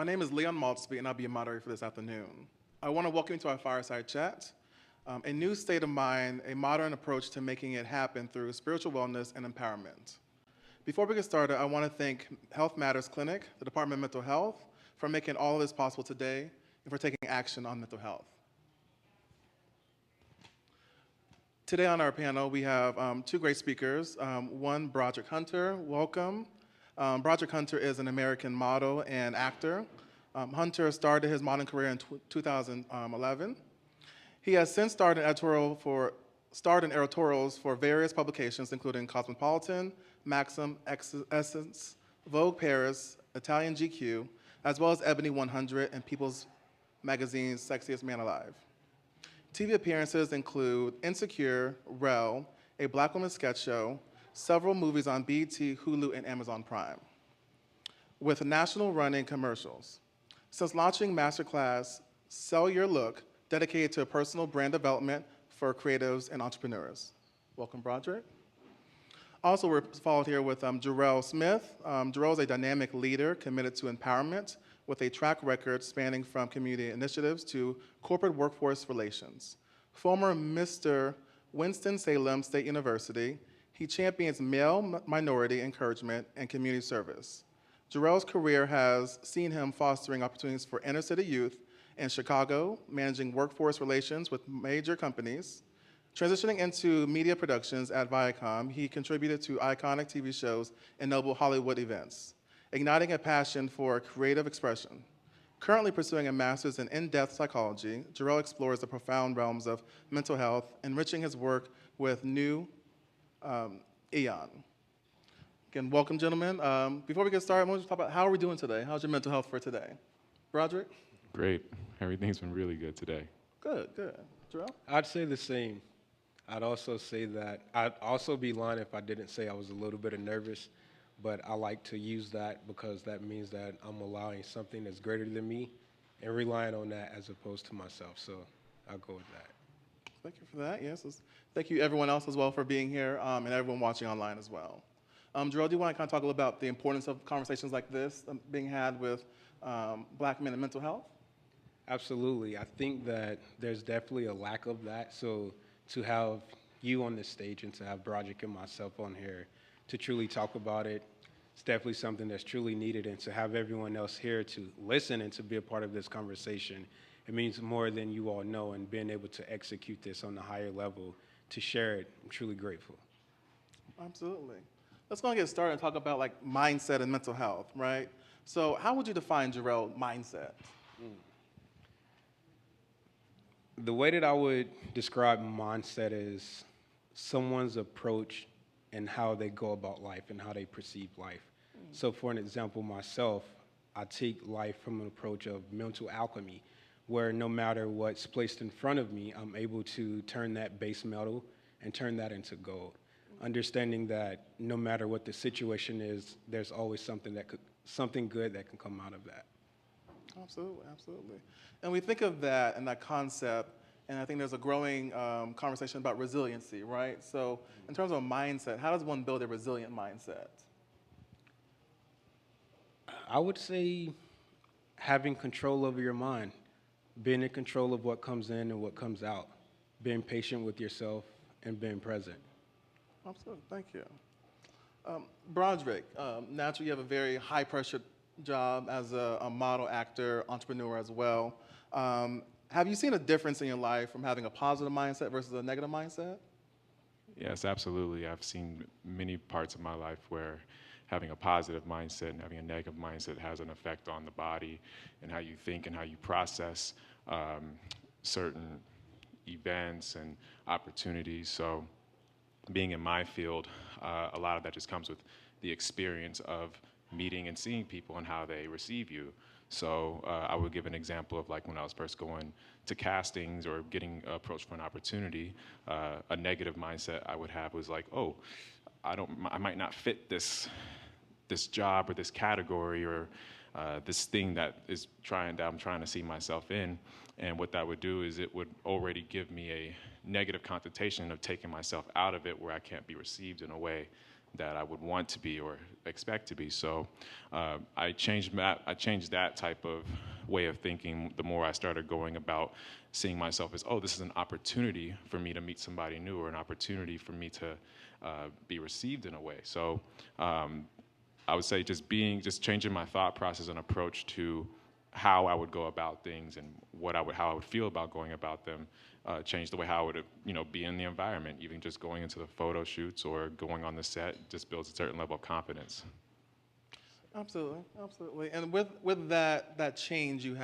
name is Leon Maultsby, and I'll be your moderator for this afternoon. I want to welcome you to our fireside chat, a new state of mind, a modern approach to making it happen through spiritual wellness and empowerment. Before we get started, I want to thank Health Matters Clinic, the Department of Mental Health, for making all of this possible today and for taking action on mental health. Today on our panel, we have two great speakers. One, Broderick Hunter, welcome. Broderick Hunter is an American model and actor. Hunter started his modeling career in 2011. He has since starred in editorials for various publications, including Cosmopolitan, Maxim, Essence, Vogue Paris, Italian GQ, as well as Ebony 100 and People's Magazine's Sexiest Man Alive. TV appearances include Insecure, Rel, a Black woman sketch show, several movies on BET, Hulu, and Amazon Prime, with national running commercials. Since launching Masterclass Sell Your Look, dedicated to personal brand development for creatives and entrepreneurs. Welcome, Broderick. Also, we're followed here with Jarrell Smith. Jarrell is a dynamic leader committed to empowerment with a track record spanning from community initiatives to corporate workforce relations. Former Mr. Winston-Salem State University, he champions male minority encouragement and community service. Jarrell's career has seen him fostering opportunities for inner city youth in Chicago, managing workforce relations with major companies. Transitioning into media productions at Viacom, he contributed to iconic TV shows and notable Hollywood events, igniting a passion for creative expression. Currently pursuing a master's in in-depth psychology, Jarrell explores the profound realms of mental health, enriching his work with new Eon. Again, welcome, gentlemen. Before we get started, I want to talk about how are we doing today? How's your mental health for today? Broderick? Great. Everything's been really good today. Good, good. Jarrell? I'd say the same. I'd also say that I'd also be lying if I didn't say I was a little bit nervous, but I like to use that because that means that I'm allowing something that's greater than me and relying on that as opposed to myself. So I'll go with that. Thank you for that. Yes. Thank you, everyone else as well, for being here and everyone watching online as well. Jarrell, do you want to kind of talk a little about the importance of conversations like this being had with Black men and mental health? Absolutely. I think that there's definitely a lack of that. So to have you on this stage and to have Broderick and myself on here to truly talk about it, it's definitely something that's truly needed. And to have everyone else here to listen and to be a part of this conversation, it means more than you all know, and being able to execute this on a higher level, to share it, I'm truly grateful. Absolutely. Let's go and get started and talk about like mindset and mental health, right? So how would you define, Jarrell, mindset? The way that I would describe mindset is someone's approach and how they go about life and how they perceive life. So for an example, myself, I take life from an approach of mental alchemy, where no matter what's placed in front of me, I'm able to turn that base metal and turn that into gold. Understanding that no matter what the situation is, there's always something good that can come out of that. Absolutely, absolutely. And we think of that and that concept, and I think there's a growing conversation about resiliency, right? So in terms of mindset, how does one build a resilient mindset? I would say having control over your mind, being in control of what comes in and what comes out, being patient with yourself, and being present. Absolutely, thank you. Broderick, naturally you have a very high-pressure job as a model, actor, entrepreneur as well. Have you seen a difference in your life from having a positive mindset versus a negative mindset? Yes, absolutely. I've seen many parts of my life where having a positive mindset and having a negative mindset has an effect on the body and how you think and how you process certain events and opportunities. So being in my field, a lot of that just comes with the experience of meeting and seeing people and how they receive you. So I would give an example of like when I was first going to castings or getting approached for an opportunity, a negative mindset I would have was like, oh, I might not fit this job or this category or this thing that I'm trying to see myself in. And what that would do is it would already give me a negative connotation of taking myself out of it where I can't be received in a way that I would want to be or expect to be. So I changed that type of way of thinking the more I started going about seeing myself as, oh, this is an opportunity for me to meet somebody new, or an opportunity for me to be received in a way. So I would say just changing my thought process and approach to how I would go about things and how I would feel about going about them, changed the way how I would be in the environment. Even just going into the photo shoots or going on the set just builds a certain level of confidence. Absolutely, absolutely. And with that change you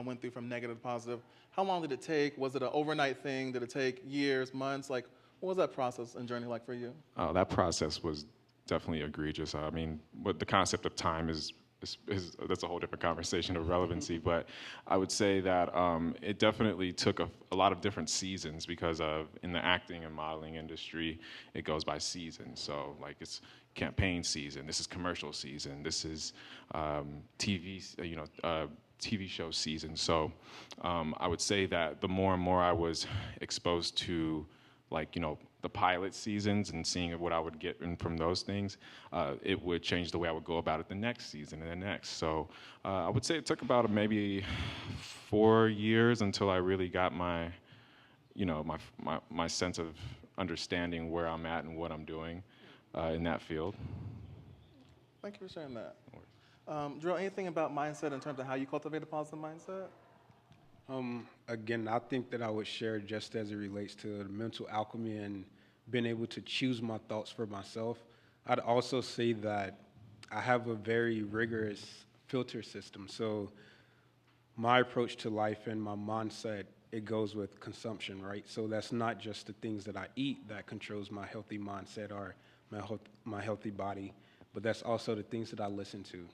went through from negative to positive, how long did it take? Was it an overnight thing? Did it take years, months? Like, what was that process and journey like for you? That process was definitely egregious. I mean, but the concept of time is that's a whole different conversation of relevancy. But I would say that it definitely took a lot of different seasons, because in the acting and modeling industry, it goes by seasons. So like it's campaign season, this is commercial season, this is TV, TV show season. So I would say that the more and more I was exposed to, like, the pilot seasons and seeing what I would get from those things, it would change the way I would go about it the next season and the next. So I would say it took about maybe 4 years until I really got my sense of understanding where I'm at and what I'm doing in that field. Thank you for sharing that. Drew, anything about mindset in terms of how you cultivate a positive mindset? Again, I think that I would share just as it relates to the mental alchemy and being able to choose my thoughts for myself. I'd also say that I have a very rigorous filter system. So my approach to life and my mindset, it goes with consumption, right? So that's not just the things that I eat that controls my healthy mindset or my healthy body, but that's also the things that I listen to,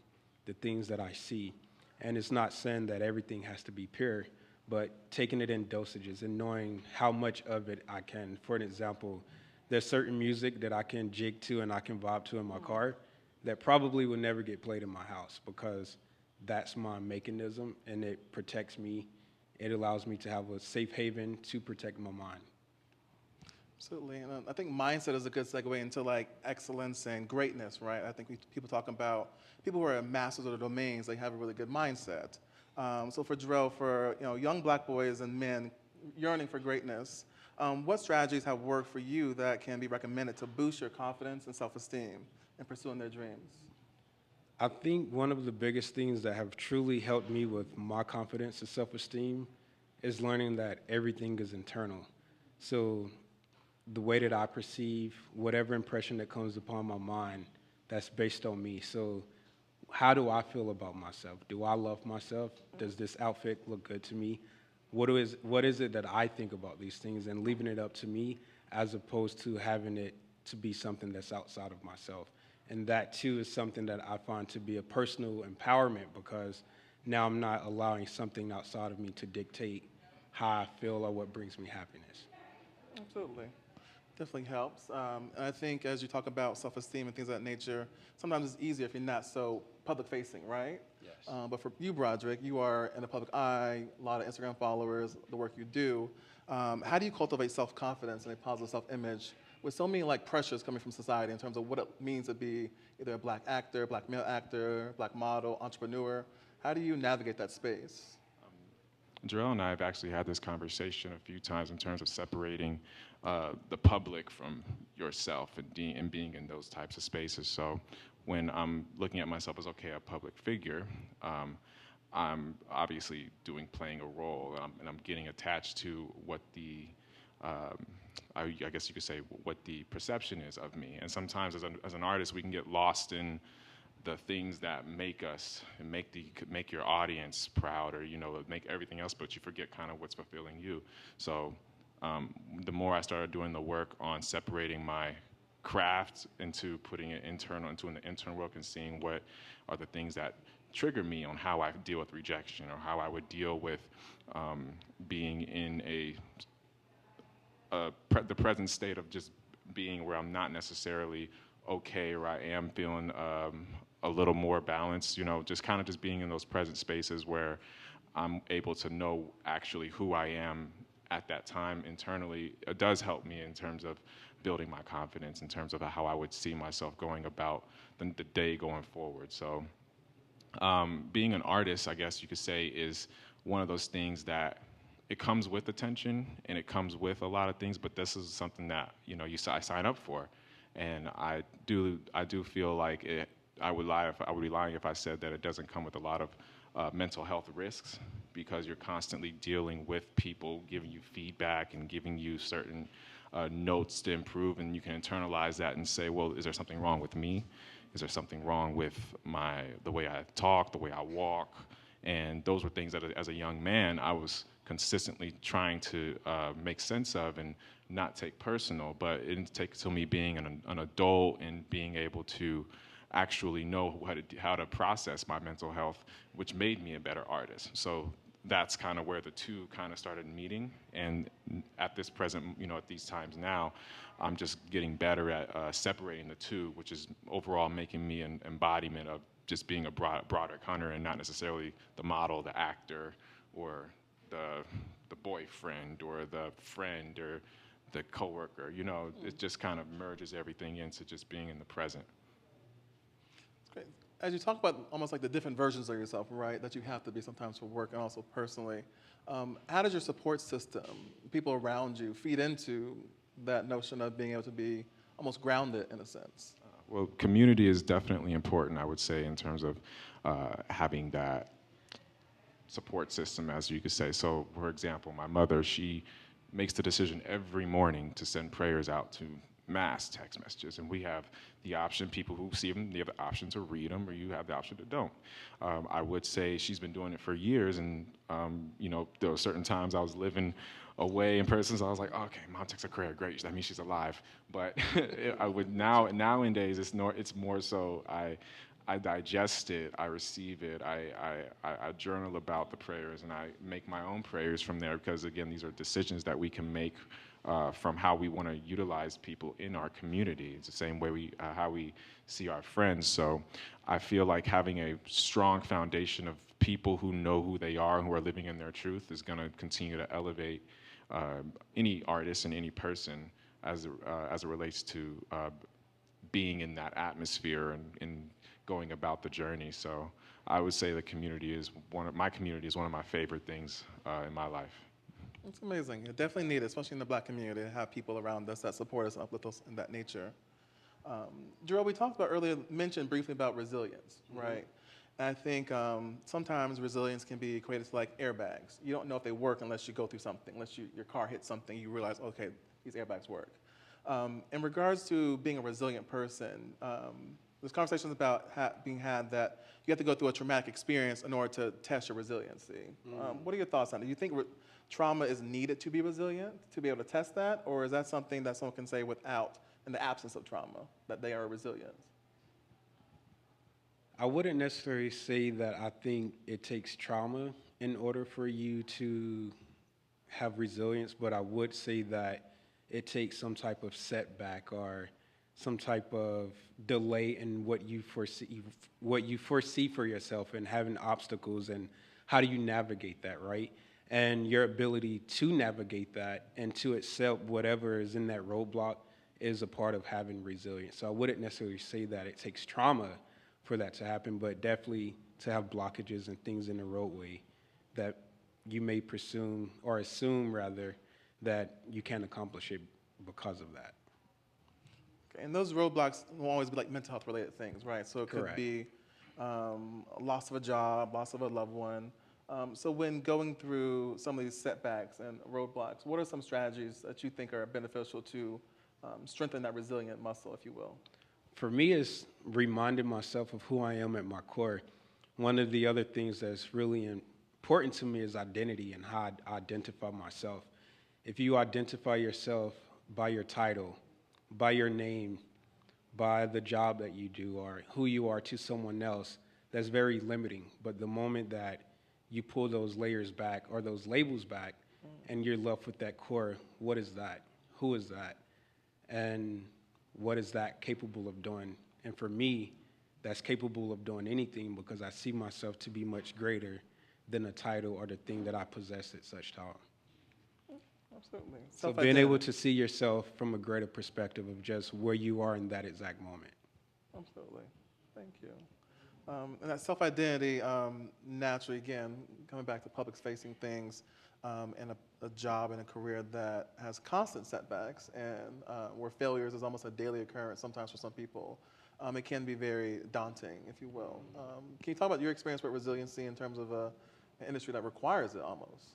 the things that I see. And it's not saying that everything has to be pure, but taking it in dosages and knowing how much of it I can. For an example, there's certain music that I can jig to and I can vibe to in my car that probably will never get played in my house, because that's my mechanism and it protects me. It allows me to have a safe haven to protect my mind. Absolutely, and I think mindset is a good segue into like excellence and greatness, right? I think people talk about people who are masters of the domains, they have a really good mindset. So for Jarrell, for young Black boys and men yearning for greatness, what strategies have worked for you that can be recommended to boost your confidence and self-esteem in pursuing their dreams? I think one of the biggest things that have truly helped me with my confidence and self-esteem is learning that everything is internal. So the way that I perceive whatever impression that comes upon my mind, that's based on me. So how do I feel about myself? Do I love myself? Does this outfit look good to me? What is it that I think about these things, and leaving it up to me as opposed to having it to be something that's outside of myself. And that too is something that I find to be a personal empowerment, because now I'm not allowing something outside of me to dictate how I feel or what brings me happiness. Absolutely. Definitely helps. And I think as you talk about self-esteem and things of that nature, sometimes it's easier if you're not so public-facing, right? Yes. But for you, Broderick, you are in the public eye, a lot of Instagram followers, the work you do. How do you cultivate self-confidence and a positive self-image with so many pressures coming from society in terms of what it means to be either a Black actor, Black male actor, Black model, entrepreneur? How do you navigate that space? Jarrell and I have actually had this conversation a few times in terms of separating the public from yourself and being in those types of spaces. So when I'm looking at myself as, okay, a public figure, I'm obviously playing a role, and I'm getting attached to what the, I guess you could say, what the perception is of me. And sometimes as an artist, we can get lost in the things that make us and make your audience proud, or make everything else, but you forget kind of what's fulfilling you. So the more I started doing the work on separating my craft into putting it into the internal work and seeing what are the things that trigger me on how I deal with rejection, or how I would deal with being in the present state of just being where I'm not necessarily okay, or I am feeling a little more balanced, just being in those present spaces where I'm able to know actually who I am at that time internally. It does help me in terms of building my confidence in terms of how I would see myself going about the day going forward. So being an artist, I guess you could say, is one of those things that it comes with attention and it comes with a lot of things, but this is something that, you know, I sign up for. And I do feel like I would be lying if I said that it doesn't come with a lot of mental health risks, because you're constantly dealing with people giving you feedback and giving you certain notes to improve, and you can internalize that and say, well, is there something wrong with me? Is there something wrong with the way I talk, the way I walk? And those were things that as a young man, I was consistently trying to make sense of and not take personal. But it didn't take till me being an adult and being able to actually know how to process my mental health, which made me a better artist. So that's kind of where the two kind of started meeting. And at this present, you know, at these times now, I'm just getting better at separating the two, which is overall making me an embodiment of just being a Broderick Hunter, and not necessarily the model, the actor, or the boyfriend, or the friend, or the coworker. You know, it just kind of merges everything into just being in the present. That's great. As you talk about almost like the different versions of yourself, right, that you have to be sometimes for work and also personally, how does your support system, people around you, feed into that notion of being able to be almost grounded in a sense? Well, community is definitely important, I would say, in terms of having that support system, as you could say. So, for example, my mother, she makes the decision every morning to send prayers out to mass text messages, and we have the option, people who see them, they have the option to read them, or you have the option to don't. I would say she's been doing it for years, and you know, there were certain times I was living away in person, so I was like, oh, okay, mom texts a prayer, great, that means she's alive. But I would nowadays it's more so I digest it, I receive it, I journal about the prayers, and I make my own prayers from there, because again, these are decisions that we can make from how we want to utilize people in our community. It's the same way how we see our friends. So I feel like having a strong foundation of people who know who they are and who are living in their truth is going to continue to elevate any artist and any person as it relates to being in that atmosphere and going about the journey. So I would say my community is one of my favorite things in my life. It's amazing. It definitely needed, especially in the Black community, to have people around us that support us and uplift us in that nature. Jerome, we talked about earlier, mentioned briefly about resilience, right? And I think sometimes resilience can be equated to like airbags. You don't know if they work unless you go through something, unless your car hits something, you realize, okay, these airbags work. In regards to being a resilient person, there's conversations about being had that you have to go through a traumatic experience in order to test your resiliency. What are your thoughts on it? Do you think trauma is needed to be resilient, to be able to test that, or is that something that someone can say without, in the absence of trauma, that they are resilient? I wouldn't necessarily say that I think it takes trauma in order for you to have resilience, but I would say that it takes some type of setback or some type of delay in what you foresee for yourself, and having obstacles, and how do you navigate that, right? And your ability to navigate that and to accept whatever is in that roadblock is a part of having resilience. So I wouldn't necessarily say that it takes trauma for that to happen, but definitely to have blockages and things in the roadway that you may assume rather that you can't accomplish it because of that. Okay, and those roadblocks will always be like mental health related things, right? So it could Correct. be loss of a job, loss of a loved one. So when going through some of these setbacks and roadblocks, what are some strategies that you think are beneficial to strengthen that resilient muscle, if you will? For me, it's reminding myself of who I am at my core. One of the other things that's really important to me is identity and how I identify myself. If you identify yourself by your title, by your name, by the job that you do, or who you are to someone else, that's very limiting. But the moment that you pull those layers back or those labels back, and you're left with that core, what is that? Who is that? And what is that capable of doing? And for me, that's capable of doing anything, because I see myself to be much greater than the title or the thing that I possess at such time. Absolutely. So being able to see yourself from a greater perspective of just where you are in that exact moment. Absolutely. Thank you. And that self-identity, naturally, again, coming back to public-facing things, and a job and a career that has constant setbacks and where failures is almost a daily occurrence sometimes for some people, it can be very daunting, if you will. Can you talk about your experience with resiliency in terms of an industry that requires it almost?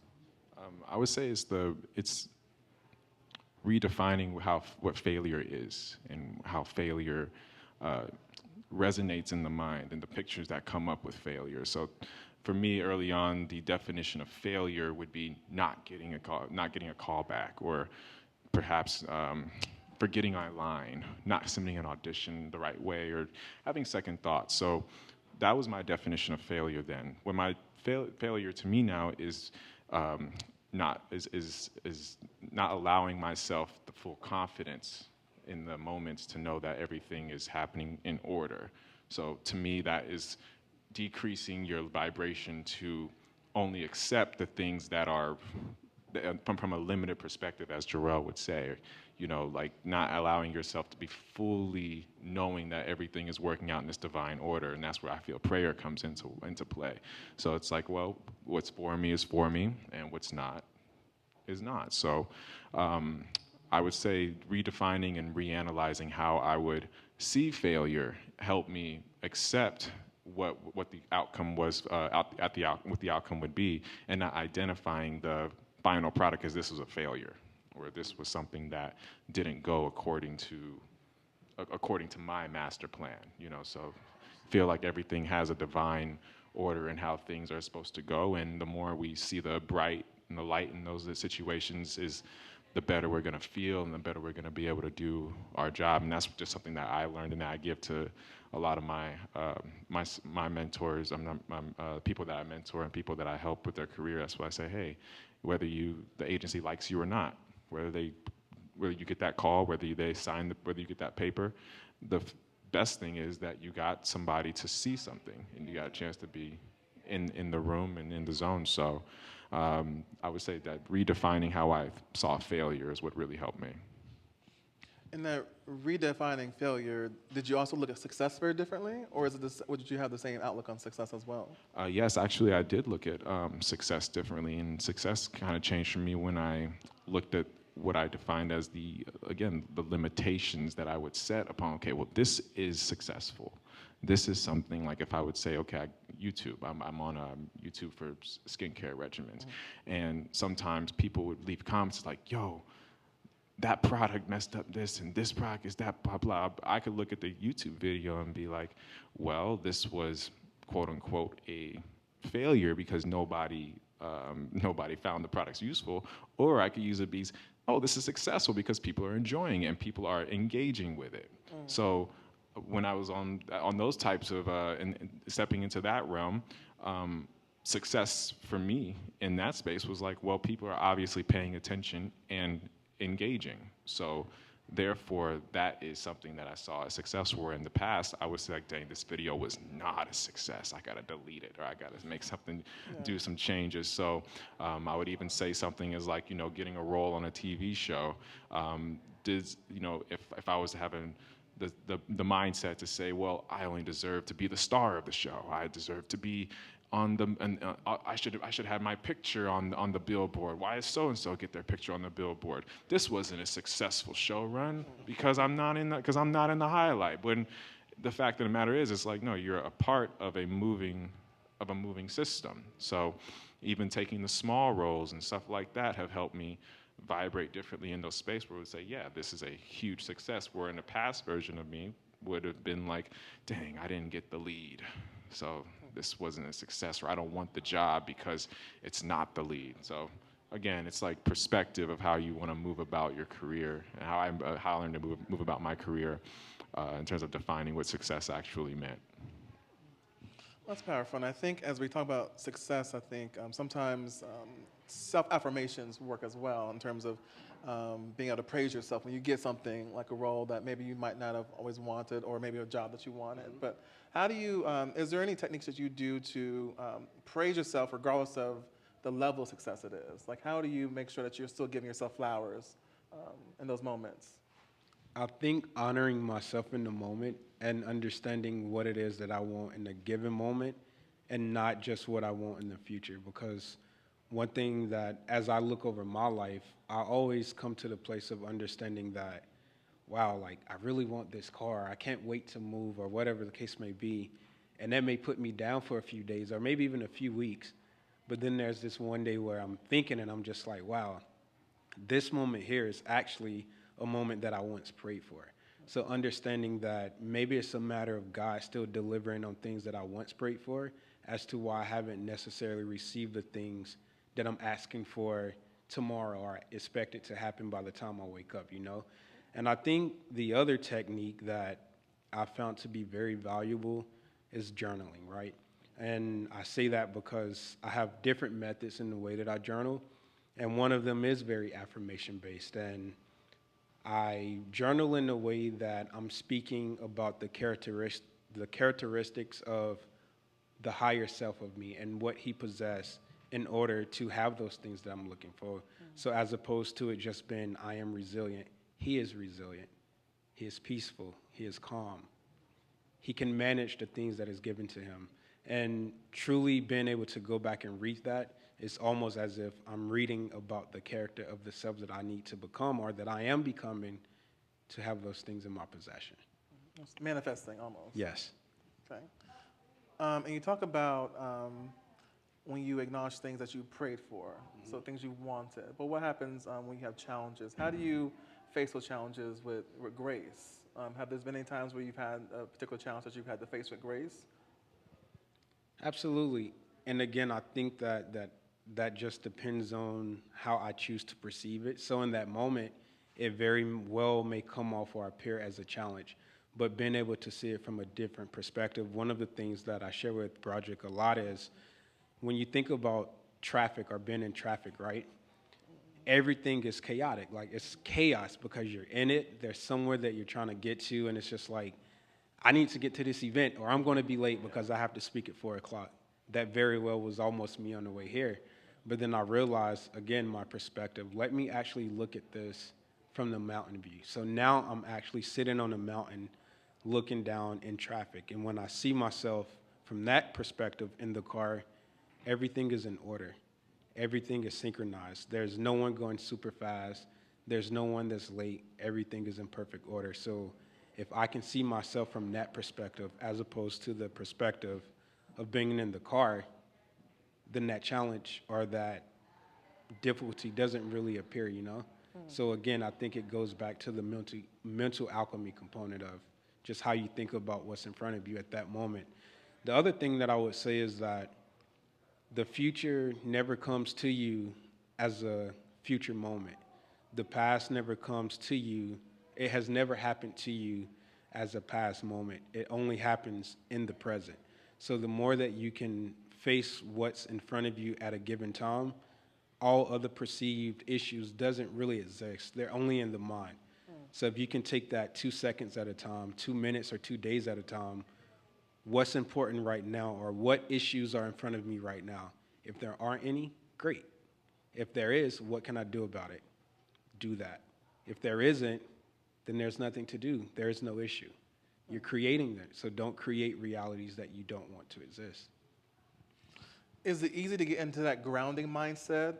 I would say it's redefining what failure is and how failure resonates in the mind and the pictures that come up with failure. So for me, early on, the definition of failure would be not getting a call back, or perhaps forgetting our line, not submitting an audition the right way, or having second thoughts. So that was my definition of failure then. When my failure to me now is not allowing myself the full confidence in the moments to know that everything is happening in order. So to me, that is decreasing your vibration to only accept the things that are from a limited perspective, as Jarrell would say, like not allowing yourself to be fully knowing that everything is working out in this divine order. And that's where I feel prayer comes into play. So it's like, well, what's for me is for me, and what's not is not. So I would say redefining and reanalyzing how I would see failure helped me accept what the outcome was, what the outcome would be, and not identifying the final product as this was a failure, or this was something that didn't go according to my master plan. So feel like everything has a divine order in how things are supposed to go, and the more we see the bright and the light in those situations, is the better we're going to feel, and the better we're going to be able to do our job. And that's just something that I learned and that I give to a lot of my mentors, people that I mentor and people that I help with their career. That's why I say, hey, whether the agency likes you or not, whether you get that call, whether you get that paper, the best thing is that you got somebody to see something, and you got a chance to be in the room and in the zone. So I would say that redefining how I saw failure is what really helped me. In that redefining failure, did you also look at success very differently, or did you have the same outlook on success as well? Yes, actually, I did look at success differently, and success kind of changed for me when I looked at what I defined as the limitations that I would set upon. Okay, well, this is successful. This is something like if I would say, okay, YouTube, I'm on YouTube for skincare regimens, and sometimes people would leave comments like, yo, that product messed up this, and this product is that, blah, blah. I could look at the YouTube video and be like, well, this was, quote unquote, a failure because nobody found the products useful. Or I could use it as, oh, this is successful because people are enjoying it and people are engaging with it. So when I was on those types of, and stepping into that realm, success for me in that space was like, well, people are obviously paying attention and engaging. So therefore, that is something that I saw as successful. Where in the past, I was like, dang, this video was not a success. I got to delete it, or I got to make something, do some changes. So I would even say something as like, getting a role on a TV show. If I was having the mindset to say, well, I only deserve to be the star of the show. I deserve to be on I should have my picture on the billboard. Why does so and so get their picture on the billboard? This wasn't a successful show run because I'm not in the highlight. When the fact of the matter is, it's like, no, you're a part of a moving system. So even taking the small roles and stuff like that have helped me vibrate differently in those spaces where we say, yeah, this is a huge success. Where in the past version of me would have been like, dang, I didn't get the lead. So this wasn't a success, or I don't want the job because it's not the lead. So again, it's like perspective of how you want to move about your career, and how I learned to move about my career in terms of defining what success actually meant. That's powerful. And I think as we talk about success, I think sometimes self-affirmations work as well in terms of being able to praise yourself when you get something like a role that maybe you might not have always wanted, or maybe a job that you wanted. But how do you, is there any techniques that you do to praise yourself regardless of the level of success it is? Like, how do you make sure that you're still giving yourself flowers in those moments? I think honoring myself in the moment and understanding what it is that I want in a given moment and not just what I want in the future. Because one thing that, as I look over my life, I always come to the place of understanding that, wow, like, I really want this car. I can't wait to move, or whatever the case may be. And that may put me down for a few days or maybe even a few weeks. But then there's this one day where I'm thinking and I'm just like, wow, this moment here is actually a moment that I once prayed for. So understanding that maybe it's a matter of God still delivering on things that I once prayed for, as to why I haven't necessarily received the things that I'm asking for tomorrow or expect it to happen by the time I wake up, you know? And I think the other technique that I found to be very valuable is journaling, right? And I say that because I have different methods in the way that I journal, and one of them is very affirmation based. And I journal in a way that I'm speaking about the characteristics of the higher self of me and what he possessed in order to have those things that I'm looking for. So as opposed to it just being, I am resilient, he is resilient, he is peaceful, he is calm, he can manage the things that is given to him. And truly being able to go back and read that, it's almost as if I'm reading about the character of the self that I need to become, or that I am becoming, to have those things in my possession. It's manifesting almost. Yes. Okay. And you talk about when you acknowledge things that you prayed for, so things you wanted. But what happens when you have challenges? How do you face those challenges with grace? Have there been any times where you've had a particular challenge that you've had to face with grace? Absolutely. And again, I think that just depends on how I choose to perceive it. So in that moment, it very well may come off or appear as a challenge, but being able to see it from a different perspective. One of the things that I share with Broderick a lot is when you think about traffic or being in traffic, right? Everything is chaotic. Like, it's chaos because you're in it. There's somewhere that you're trying to get to, and it's just like, I need to get to this event, or I'm going to be late because I have to speak at 4 o'clock. That very well was almost me on the way here. But then I realized, again, my perspective, let me actually look at this from the mountain view. So now I'm actually sitting on a mountain looking down in traffic. And when I see myself from that perspective in the car, everything is in order. Everything is synchronized. There's no one going super fast. There's no one that's late. Everything is in perfect order. So if I can see myself from that perspective, as opposed to the perspective of being in the car, then that challenge or that difficulty doesn't really appear, you know? So again, I think it goes back to the mental alchemy component of just how you think about what's in front of you at that moment. The other thing that I would say is that the future never comes to you as a future moment. The past never comes to you. It has never happened to you as a past moment. It only happens in the present. So the more that you can face what's in front of you at a given time, all other perceived issues doesn't really exist. They're only in the mind. So if you can take that 2 seconds at a time, 2 minutes or 2 days at a time, what's important right now, or what issues are in front of me right now? If there aren't any, great. If there is, what can I do about it? Do that. If there isn't, then there's nothing to do. There is no issue. You're creating that, so don't create realities that you don't want to exist. Is it easy to get into that grounding mindset?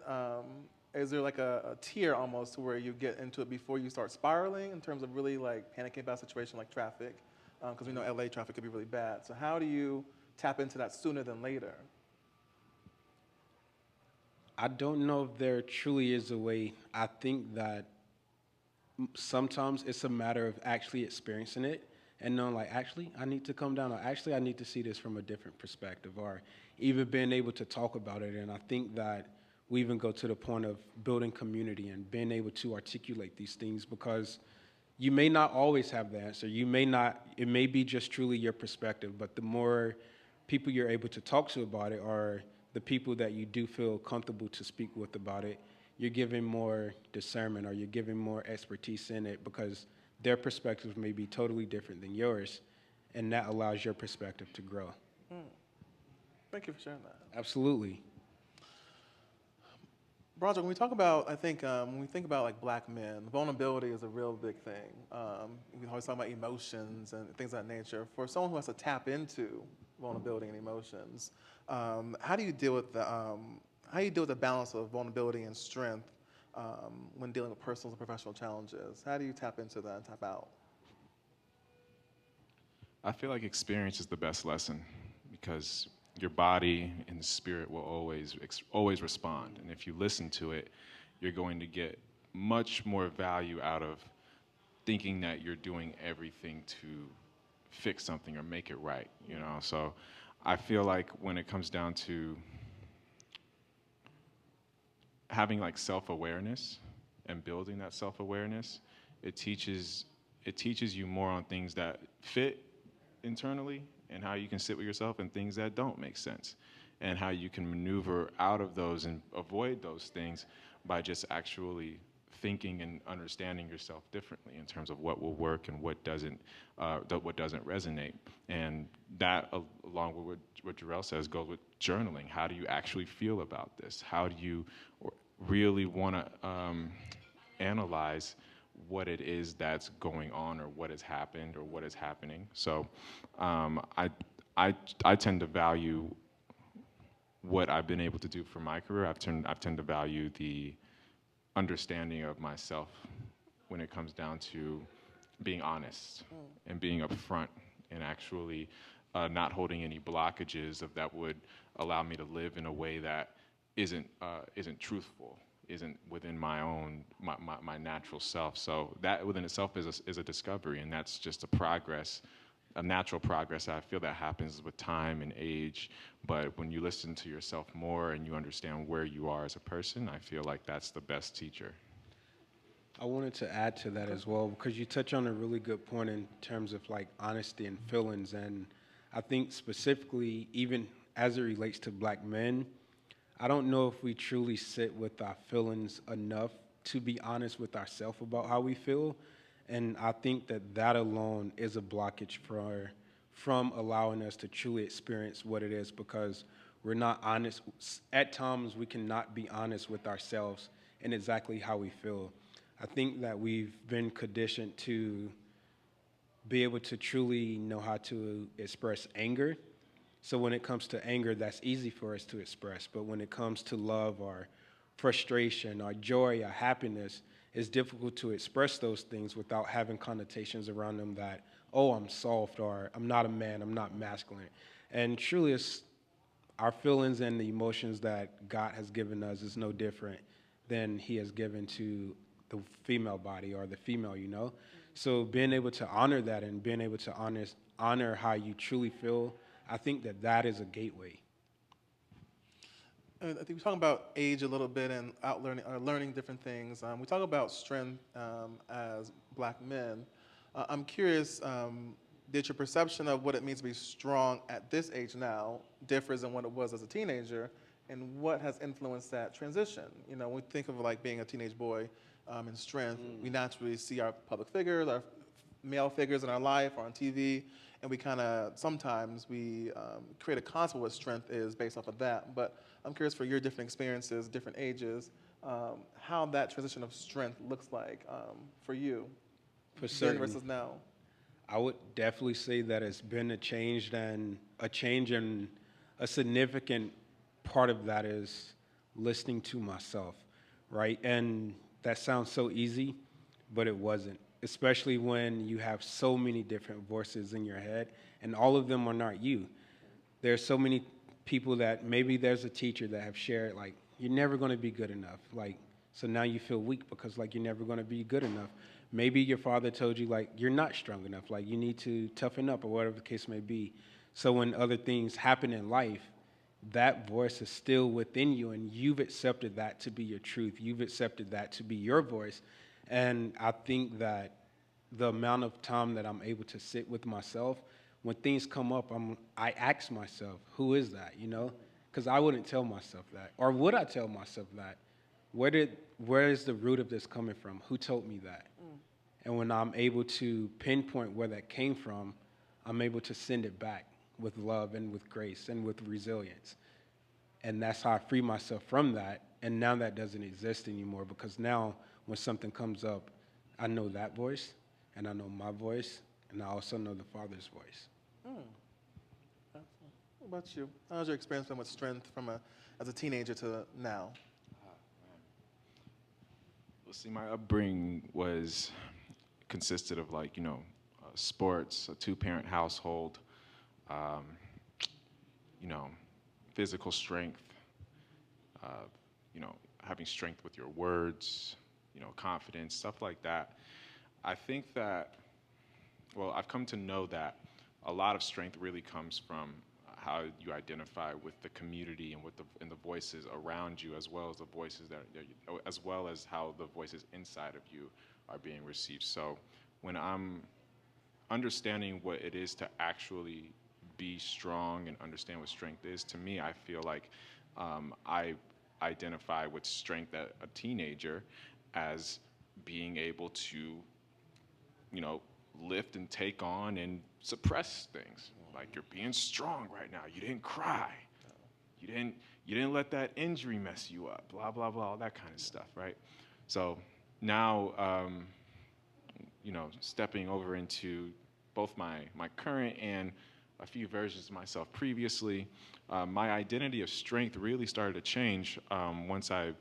Is there like a tier almost to where you get into it before you start spiraling in terms of really like panicking about a situation like traffic? Because we know LA traffic could be really bad. So how do you tap into that sooner than later? I don't know if there truly is a way. I think that sometimes it's a matter of actually experiencing it and knowing, like, actually, I need to come down, or actually, I need to see this from a different perspective, or even being able to talk about it. And I think that we even go to the point of building community and being able to articulate these things, because you may not always have the answer. You may not, it may be just truly your perspective, but the more people you're able to talk to about it, or the people that you do feel comfortable to speak with about it, you're giving more discernment, or you're giving more expertise in it, because their perspectives may be totally different than yours, and that allows your perspective to grow. Thank you for sharing that. Absolutely. Broderick, when we talk about, I think, when we think about like black men, vulnerability is a real big thing. We always talk about emotions and things of that nature. For someone who has to tap into vulnerability and emotions, how do you deal with the balance of vulnerability and strength when dealing with personal and professional challenges? How do you tap into that and tap out? I feel like experience is the best lesson because your body and spirit will always respond. And if you listen to it, you're going to get much more value out of thinking that you're doing everything to fix something or make it right, you know? So I feel like when it comes down to having like self-awareness and building that self-awareness, it teaches you more on things that fit internally and how you can sit with yourself and things that don't make sense and how you can maneuver out of those and avoid those things by just actually thinking and understanding yourself differently in terms of what will work and what doesn't resonate. And that, along with what Jarrell says, goes with journaling. How do you actually feel about this? How do you really want to analyze what it is that's going on or what has happened or what is happening? So I tend to value what I've been able to do for my career. I've tend to value the understanding of myself when it comes down to being honest and being upfront and actually not holding any blockages that would allow me to live in a way that isn't truthful, isn't within my natural self. So that within itself is a discovery, and that's just a natural progress. I feel that happens with time and age, but when you listen to yourself more and you understand where you are as a person, I feel like that's the best teacher. I wanted to add to that as well, because you touch on a really good point in terms of like honesty and feelings. And I think specifically, even as it relates to black men, I don't know if we truly sit with our feelings enough to be honest with ourselves about how we feel. And I think that alone is a blockage from allowing us to truly experience what it is, because we're not honest. At times, we cannot be honest with ourselves and exactly how we feel. I think that we've been conditioned to be able to truly know how to express anger. So when it comes to anger, that's easy for us to express. But when it comes to love or frustration or joy or happiness, it's difficult to express those things without having connotations around them that, oh, I'm soft, or I'm not a man, I'm not masculine. And truly, it's our feelings and the emotions that God has given us is no different than he has given to the female body or the female, you know? So being able to honor that and being able to honor how you truly feel, I think that is a gateway. I think we're talking about age a little bit and learning different things. We talk about strength as black men. I'm curious, did your perception of what it means to be strong at this age now differs than what it was as a teenager, and what has influenced that transition? You know, when we think of like being a teenage boy and strength, we naturally see our public figures, our male figures in our life or on TV, and we kind of, sometimes we create a concept of what strength is based off of that. But I'm curious, for your different experiences, different ages, how that transition of strength looks like for you, For then certain, versus now. I would definitely say that it's been a change, and a significant part of that is listening to myself, right? And that sounds so easy, but it wasn't, especially when you have so many different voices in your head, and all of them are not you. There's so many people that maybe there's a teacher that have shared, like, you're never going to be good enough. Like, so now you feel weak because, like, you're never going to be good enough. Maybe your father told you, like, you're not strong enough. Like, you need to toughen up or whatever the case may be. So when other things happen in life, that voice is still within you, and you've accepted that to be your truth. You've accepted that to be your voice. And I think that the amount of time that I'm able to sit with myself, when things come up, I ask myself, who is that, you know? Because I wouldn't tell myself that. Or would I tell myself that? Where is the root of this coming from? Who told me that? And when I'm able to pinpoint where that came from, I'm able to send it back with love and with grace and with resilience. And that's how I free myself from that. And now that doesn't exist anymore, because now when something comes up, I know that voice, and I know my voice, and I also know the Father's voice. What about you? How's your experience been with strength as a teenager to now? Well, see, my upbringing consisted of sports, a two-parent household, um, physical strength, having strength with your words, confidence, stuff like that. I think that, well, I've come to know that a lot of strength really comes from how you identify with the community and and the voices around you, as well as the voices as well as how the voices inside of you are being received. So when I'm understanding what it is to actually be strong and understand what strength is, to me, I feel like I identify with strength at a teenager as being able to, lift and take on and suppress things. Like, you're being strong right now. You didn't cry. You didn't let that injury mess you up. Blah blah blah, all that kind of stuff, right? So now, stepping over into both my current and a few versions of myself previously, my identity of strength really started to change once I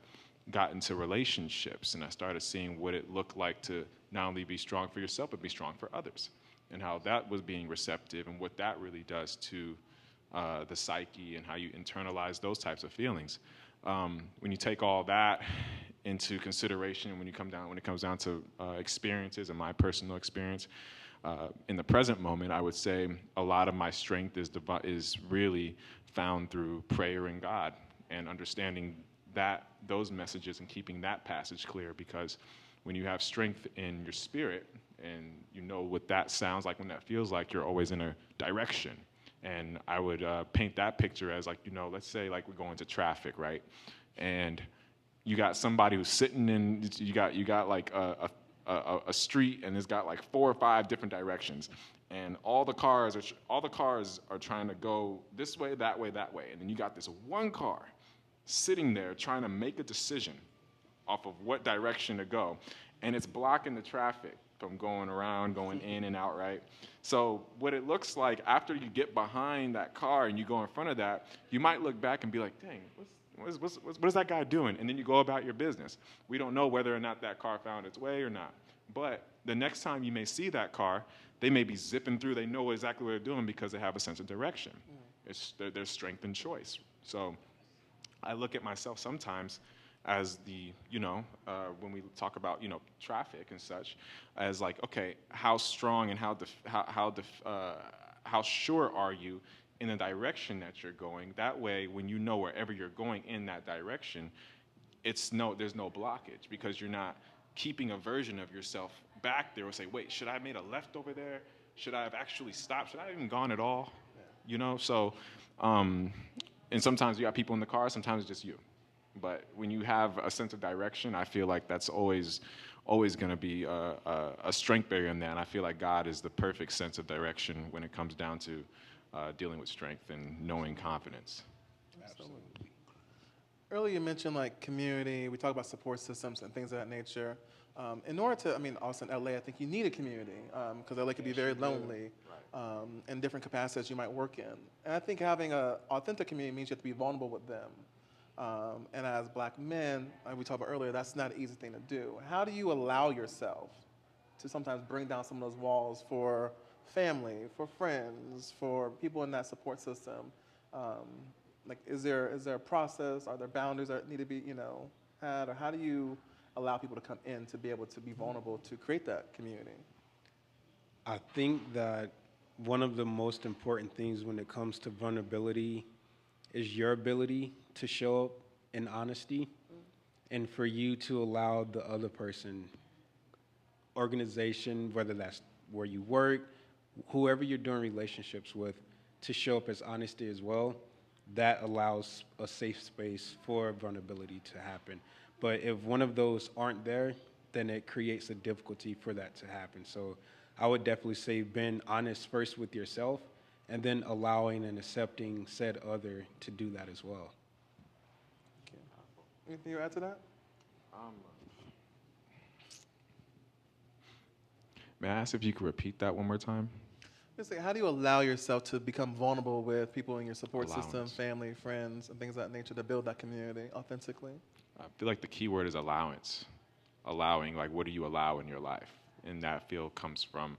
got into relationships, and I started seeing what it looked like to not only be strong for yourself, but be strong for others, and how that was being receptive, and what that really does to the psyche, and how you internalize those types of feelings. When you take all that into consideration, when it comes down to experiences and my personal experience, in the present moment, I would say a lot of my strength is really found through prayer and God, and understanding those messages and keeping that passage clear. Because when you have strength in your spirit, and you know what that sounds like, when that feels like, you're always in a direction. And I would paint that picture as let's say we're going to traffic, right? And you got somebody who's sitting in, you got like a street, and it's got like 4 or 5 different directions, and all the cars are trying to go this way, that way, that way, and then you got this one car sitting there trying to make a decision off of what direction to go, and it's blocking the traffic from going around, going in and out, right? So what it looks like after you get behind that car and you go in front of that, you might look back and be like, dang, what is that guy doing? And then you go about your business. We don't know whether or not that car found its way or not. But the next time you may see that car, they may be zipping through. They know exactly what they're doing because they have a sense of direction. There's strength in choice. So I look at myself sometimes as when we talk about, traffic and such, as like, okay, how strong and how sure are you in the direction that you're going? That way, when you know wherever you're going in that direction, there's no blockage, because you're not keeping a version of yourself back there or say, wait, should I have made a left over there? Should I have actually stopped? Should I have even gone at all? So, and sometimes you got people in the car, sometimes it's just you. But when you have a sense of direction, I feel like that's always going to be a strength barrier in that. And I feel like God is the perfect sense of direction when it comes down to dealing with strength and knowing confidence. Absolutely. Earlier you mentioned community. We talk about support systems and things of that nature. In order to, also in LA, I think you need a community, because LA can be very lonely, in different capacities you might work in. And I think having an authentic community means you have to be vulnerable with them. And as black men, like we talked about earlier, that's not an easy thing to do. How do you allow yourself to sometimes bring down some of those walls for family, for friends, for people in that support system? Is there a process? Are there boundaries that need to be, had? Or how do you allow people to come in to be able to be vulnerable to create that community? I think that one of the most important things when it comes to vulnerability is your ability to show up in honesty, and for you to allow the other person, organization, whether that's where you work, whoever you're doing relationships with, to show up as honesty as well. That allows a safe space for vulnerability to happen. But if one of those aren't there, then it creates a difficulty for that to happen. So I would definitely say being honest first with yourself, and then allowing and accepting said other to do that as well. Anything you add to that? May I ask if you could repeat that one more time? Just say, how do you allow yourself to become vulnerable with people in your support system, Allowance. family, friends, and things of that nature to build that community authentically? I feel like the key word is allowance. Allowing, like, what do you allow in your life? And that feel comes from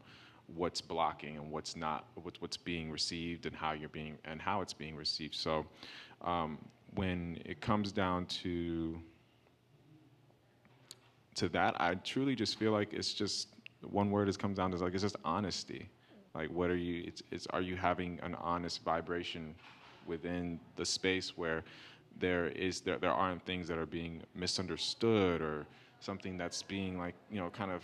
what's blocking and what's not, what's being received and how it's being received. So when it comes down to that, I truly just feel like it's just one word has come down to, like, it's just honesty. Like, what are you? Are you having an honest vibration within the space where there aren't things that are being misunderstood or something that's being, like, kind of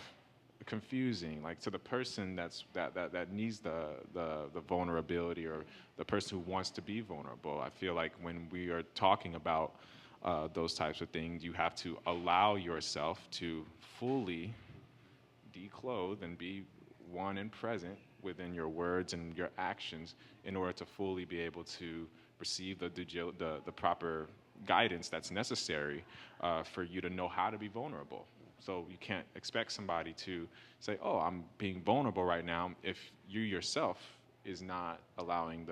confusing, like, to the person that needs the vulnerability, or the person who wants to be vulnerable. I feel like when we are talking about those types of things, you have to allow yourself to fully declothe and be one and present within your words and your actions in order to fully be able to receive the proper guidance that's necessary for you to know how to be vulnerable. So you can't expect somebody to say, "Oh, I'm being vulnerable right now," if you yourself is not allowing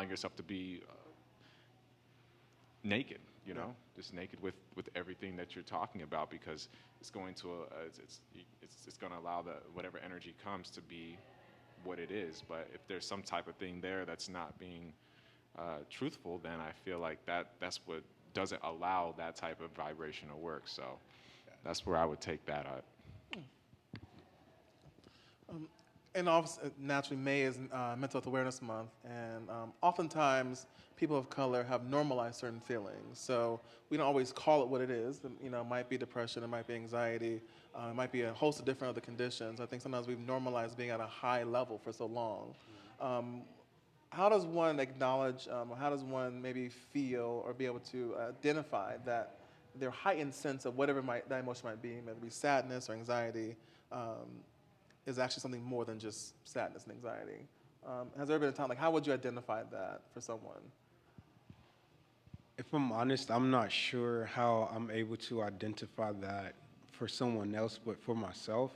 yourself to be naked, just naked with everything that you're talking about, because it's going to it's going to allow whatever energy comes to be what it is. But if there's some type of thing there that's not being truthful, then I feel like that's what doesn't allow that type of vibration to work. So that's where I would take that out. And obviously, naturally, May is Mental Health Awareness Month, and oftentimes people of color have normalized certain feelings. So we don't always call it what it is. It might be depression, it might be anxiety, it might be a host of different other conditions. I think sometimes we've normalized being at a high level for so long. How does one acknowledge, or how does one maybe feel or be able to identify that their heightened sense of whatever that emotion might be, whether it be sadness or anxiety, is actually something more than just sadness and anxiety? Has there ever been a time, like, how would you identify that for someone? If I'm honest, I'm not sure how I'm able to identify that for someone else, but for myself,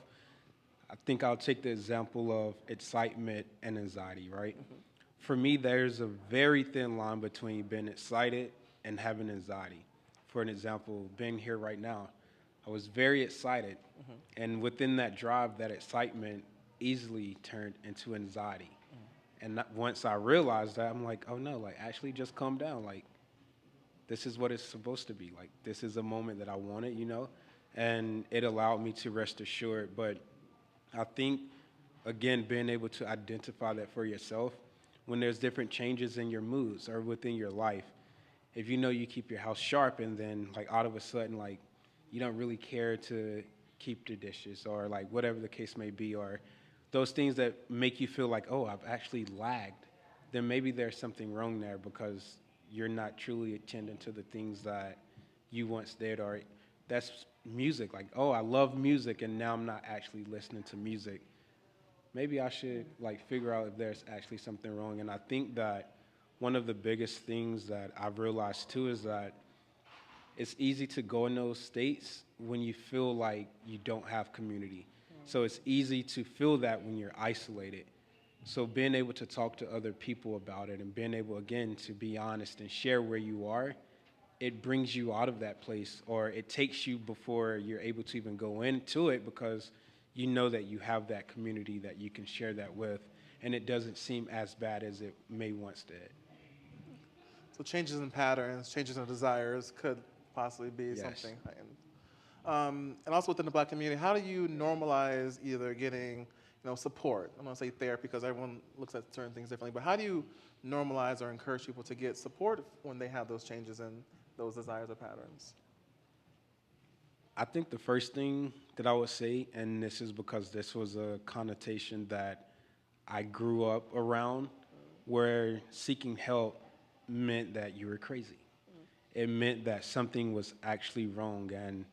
I think I'll take the example of excitement and anxiety, right? Mm-hmm. For me, there's a very thin line between being excited and having anxiety. For an example, being here right now, I was very excited, mm-hmm. and within that drive, that excitement easily turned into anxiety. Mm-hmm. And once I realized that, I'm like, oh no, like, actually just calm down. Like, this is what it's supposed to be. Like, this is a moment that I wanted, and it allowed me to rest assured. But I think, again, being able to identify that for yourself, when there's different changes in your moods or within your life, if you keep your house sharp, and then, like, all of a sudden, like, you don't really care to keep the dishes, or, like, whatever the case may be, or those things that make you feel like, oh, I've actually lagged, then maybe there's something wrong there, because you're not truly attending to the things that you once did. Or that's music. Like, oh, I love music, and now I'm not actually listening to music. Maybe I should, like, figure out if there's actually something wrong. And I think that one of the biggest things that I've realized too is that it's easy to go in those states when you feel like you don't have community. So it's easy to feel that when you're isolated. So being able to talk to other people about it, and being able, again, to be honest and share where you are, it brings you out of that place, or it takes you before you're able to even go into it, because you know that you have that community that you can share that with, and it doesn't seem as bad as it may once did. So changes in patterns, changes in desires could possibly be something heightened. And also within the Black community, how do you normalize either getting support? I'm not going to say therapy, because everyone looks at certain things differently, but how do you normalize or encourage people to get support when they have those changes in those desires or patterns? I think the first thing that I would say, and this is because this was a connotation that I grew up around, where seeking help meant that you were crazy. It meant that something was actually wrong, and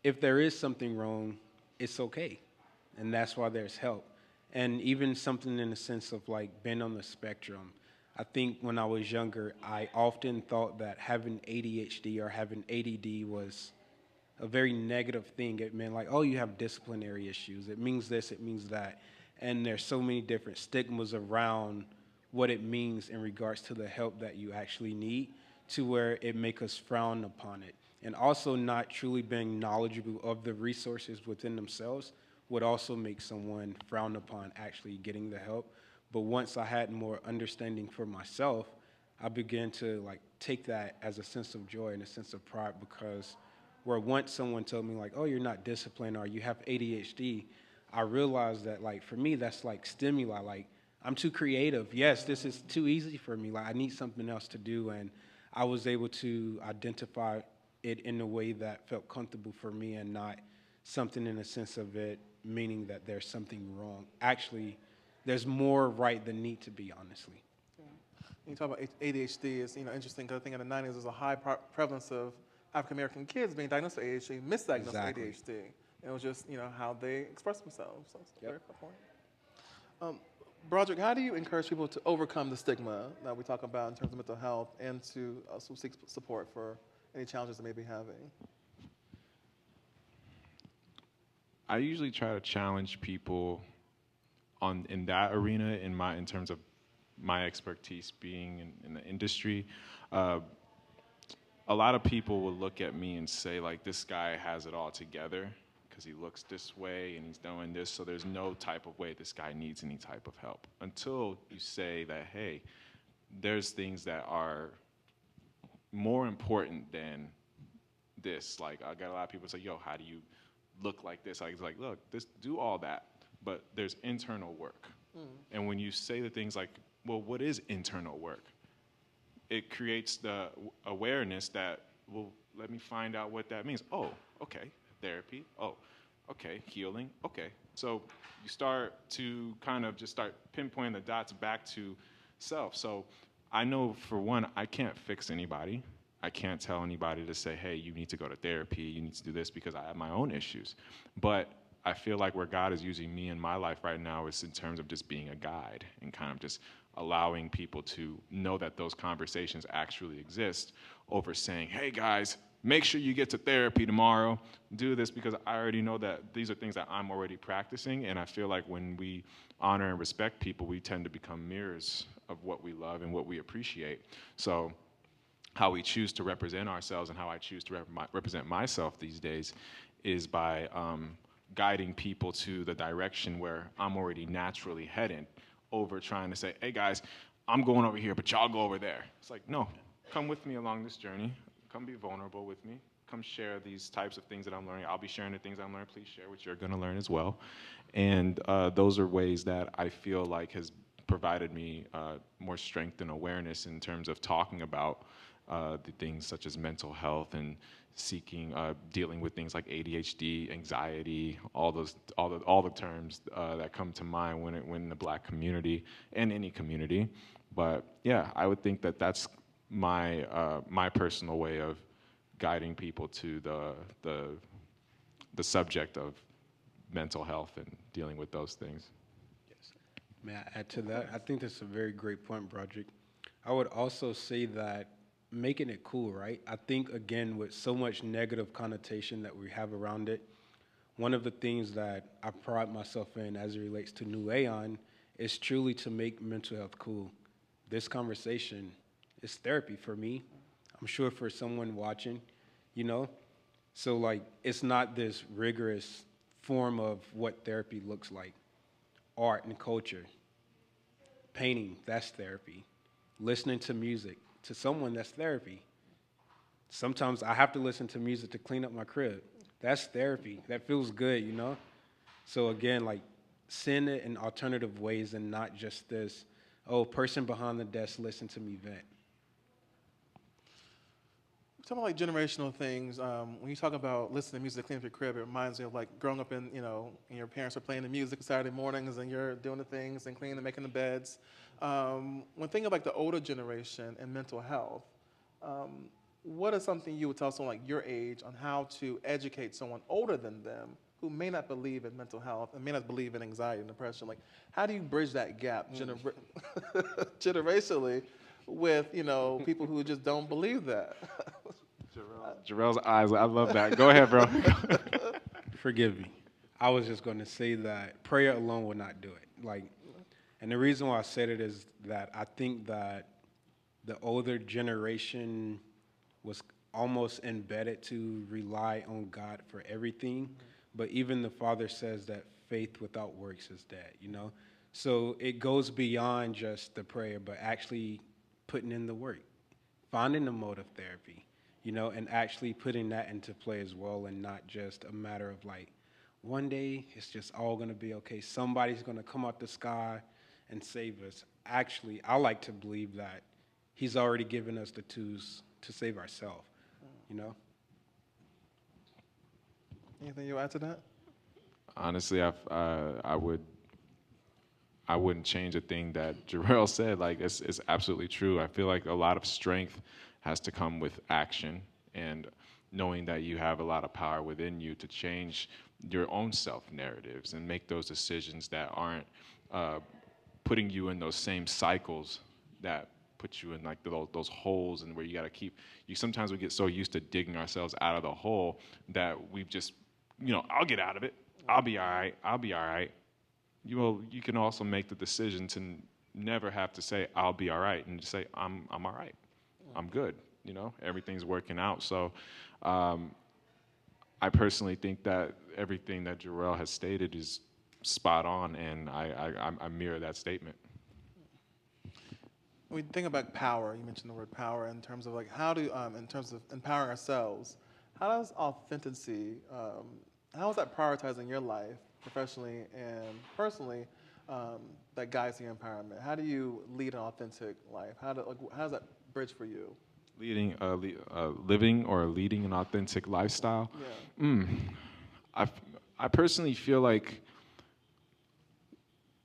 if there is something wrong, it's okay. And that's why there's help. And even something in the sense of, like, being on the spectrum, I think when I was younger, I often thought that having ADHD or having ADD was a very negative thing. It meant like, oh, you have disciplinary issues. It means this, it means that. And there's so many different stigmas around what it means in regards to the help that you actually need, to where it make us frown upon it. And also not truly being knowledgeable of the resources within themselves would also make someone frown upon actually getting the help. But once I had more understanding for myself, I began to like take that as a sense of joy and a sense of pride, because where once someone told me like, oh, you're not disciplined or you have ADHD, I realized that like for me, that's like stimuli. Like I'm too creative. Yes, this is too easy for me. Like I need something else to do. And I was able to identify it in a way that felt comfortable for me and not something in the sense of it meaning that there's something wrong. Actually, there's more right than need to be, honestly. You talk about ADHD, it's interesting because I think in the 90s there's a high prevalence of African American kids being diagnosed with ADHD, misdiagnosed Exactly. with ADHD. It was just how they express themselves. So it's a very fair point. Broderick, how do you encourage people to overcome the stigma that we talk about in terms of mental health and to also seek support for any challenges they may be having? I usually try to challenge people in that arena in terms of my expertise being in the industry. A lot of people will look at me and say like, this guy has it all together because he looks this way and he's doing this, so there's no type of way this guy needs any type of help. Until you say that, hey, there's things that are more important than this. Like I got a lot of people say, yo, how do you look like this? I was like, look, do all that, but there's internal work. And when you say the things like, well, what is internal work? It creates the awareness that, well, let me find out what that means. Oh, okay, therapy. Oh, okay, healing. Okay. So you start to kind of just start pinpointing the dots back to self. So I know, for one, I can't fix anybody. I can't tell anybody to say, hey, you need to go to therapy, you need to do this, because I have my own issues. But I feel like where God is using me in my life right now is in terms of just being a guide and kind of just allowing people to know that those conversations actually exist, over saying, hey guys, make sure you get to therapy tomorrow, do this, because I already know that these are things that I'm already practicing. And I feel like when we honor and respect people, we tend to become mirrors of what we love and what we appreciate. So how we choose to represent ourselves and how I choose to represent myself these days is by guiding people to the direction where I'm already naturally headed, over trying to say, hey guys, I'm going over here, but y'all go over there. It's like, no, come with me along this journey. Come be vulnerable with me. Come share these types of things that I'm learning. I'll be sharing the things I'm learning. Please share what you're going to learn as well. And those are ways that I feel like has provided me more strength and awareness in terms of talking about the things such as mental health and dealing with things like ADHD, anxiety, all the terms that come to mind when in the Black community and any community. But yeah, I would think that that's my personal way of guiding people to the subject of mental health and dealing with those things. Yes. May I add to that? I think that's a very great point, Broderick. I would also say that making it cool, right? I think, again, with so much negative connotation that we have around it, one of the things that I pride myself in as it relates to New Aeon is truly to make mental health cool. This conversation is therapy for me. I'm sure for someone watching, So, like, it's not this rigorous form of what therapy looks like. Art and culture. Painting, that's therapy. Listening to music. To someone, that's therapy. Sometimes I have to listen to music to clean up my crib. That's therapy. That feels good, So again, like, send it in alternative ways and not just this, person behind the desk, listen to me vent. Talking about like generational things, when you talk about listening to music to clean up your crib, it reminds me of like growing up and your parents are playing the music Saturday mornings and you're doing the things and cleaning and making the beds. When thinking of like the older generation and mental health, what is something you would tell someone like your age on how to educate someone older than them who may not believe in mental health and may not believe in anxiety and depression? Like, how do you bridge that gap generationally with, you know, people who just don't believe that? Jarrell's eyes, I love that. Go ahead, bro. Forgive me. I was just going to say that prayer alone will not do it. Like, and the reason why I said it is that I think that the older generation was almost embedded to rely on God for everything. But even the Father says that faith without works is dead, you know? So it goes beyond just the prayer, but actually putting in the work, finding the mode of therapy, you know, and actually putting that into play as well, and not just a matter of like, one day it's just all going to be okay. Somebody's going to come out the sky and save us. Actually, I like to believe that He's already given us the tools to save ourselves, you know? Anything you add to that? Honestly, I wouldn't change a thing that Jarrell said. Like, it's absolutely true. I feel like a lot of strength has to come with action and knowing that you have a lot of power within you to change your own self-narratives and make those decisions that aren't putting you in those same cycles that put you in like those holes, and where you got to keep, sometimes we get so used to digging ourselves out of the hole that we've just, I'll get out of it. I'll be all right. You can also make the decision to never have to say, I'll be all right, and just say, I'm all right. I'm good. Everything's working out. So I personally think that everything that Jarrell has stated is spot on, and I mirror that statement. When we think about power, you mentioned the word power in terms of like in terms of empowering ourselves, how does authenticity, how is that prioritizing your life professionally and personally that guides your empowerment? How do you lead an authentic life? How does that bridge for you? Living or leading an authentic lifestyle? Yeah. I personally feel like